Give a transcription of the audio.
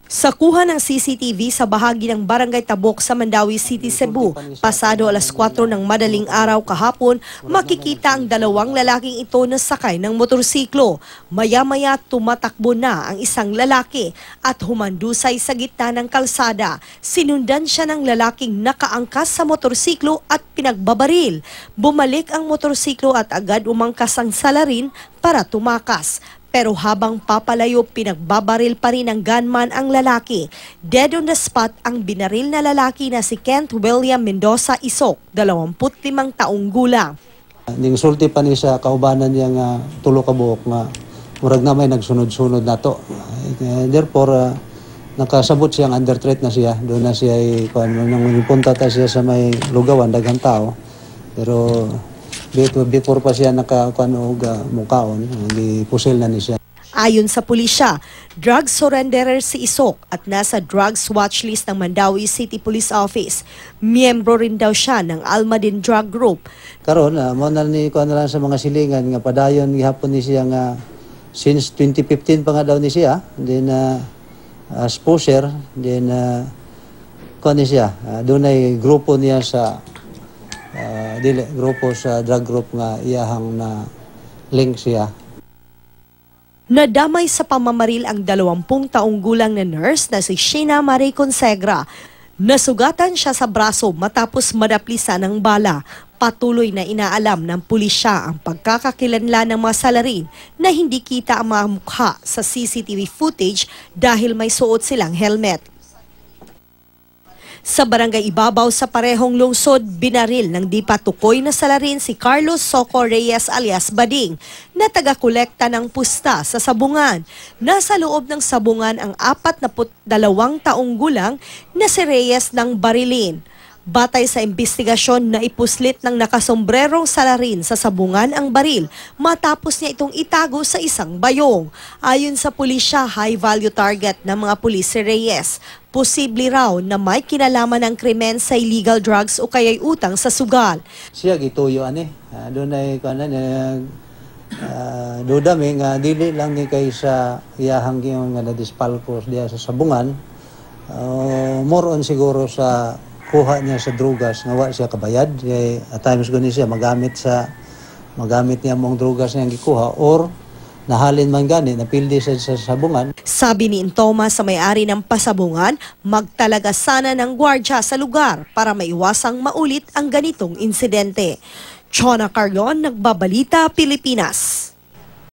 Sa kuha ng CCTV sa bahagi ng Barangay Tabok sa Mandawi City, Cebu, pasado alas 4 ng madaling araw kahapon, makikita ang dalawang lalaking ito na sakay ng motorsiklo. Maya-maya tumatakbo na ang isang lalaki at humandusay sa gitna ng kalsada. Sinundan siya ng lalaking nakaangkas sa motorsiklo at pinagbabaril. Bumalik ang motorsiklo at agad umangkas ang salarin para tumakas. Pero habang papalayo, pinagbabaril pa rin ng gunman ang lalaki. Dead on the spot ang binaril na lalaki na si Kent William Mendoza Isok, 25 taong gulang. Ning sulti pa ni sa kaubanan niya nga tulo ka buok nga murag na may nagsunod-sunod na to. Therefore, nakasabot siyang under threat na siya. Doon na siya nang punta ta siya sa may lugawan, daghang tao. Pero before pa siya mukaon, hindi pusil na ni siya. Ayon sa pulisya, drug surrenderer si Isok at nasa drugs watchlist ng Mandawi City Police Office. Miyembro rin daw siya ng Almadin Drug Group. Karon mo na ni ko na lang sa mga silingan nga padayon gihapon ni siya nga since 2015 pa nga daw ni siya. Then as pusher, then ni siya. Doon ay grupo niya sa grupo sa drug group nga iyahang na link siya. Nadamay sa pamamaril ang 20 taong gulang na nurse na si Sheena Marie Consegra. Nasugatan siya sa braso matapos madaplisan ng bala. Patuloy na inaalam ng pulisya ang pagkakakilanlan ng mga salarin na hindi kita ang mga mukha sa CCTV footage dahil may suot silang helmet. Sa barangay Ibabaw sa parehong lungsod, binaril ng di pa tukoy na salarin si Carlos Soco Reyes alias Bading na taga-kolekta ng pusta sa sabungan. Nasa loob ng sabungan ang 42 taong gulang na si Reyes ng barilin. Batay sa investigasyon na ipuslit ng nakasombrerong salarin sa sabungan ang baril matapos niya itong itago sa isang bayong. Ayon sa pulisya, high-value target ng mga pulis si Reyes. Posible raw na may kinalaman ng krimen sa illegal drugs o kaya'y utang sa sugal. Siya gituyo ani. Doon ay duda mi nga dili lang ni kay sa iyahang nga na-dispalpos diya sa sabungan. More on siguro sa kuha niya sa drugas nga wa siya kabayad. At times gani siya magamit niya mong drugas niyang gikuha or nahalin man gani, napildi sa sabungan. Sabi ni Intoma sa may-ari ng pasabungan, magtalaga sana ng gwardya sa lugar para maiwasang maulit ang ganitong insidente. Chona Carlon, Nagbabalita, Pilipinas.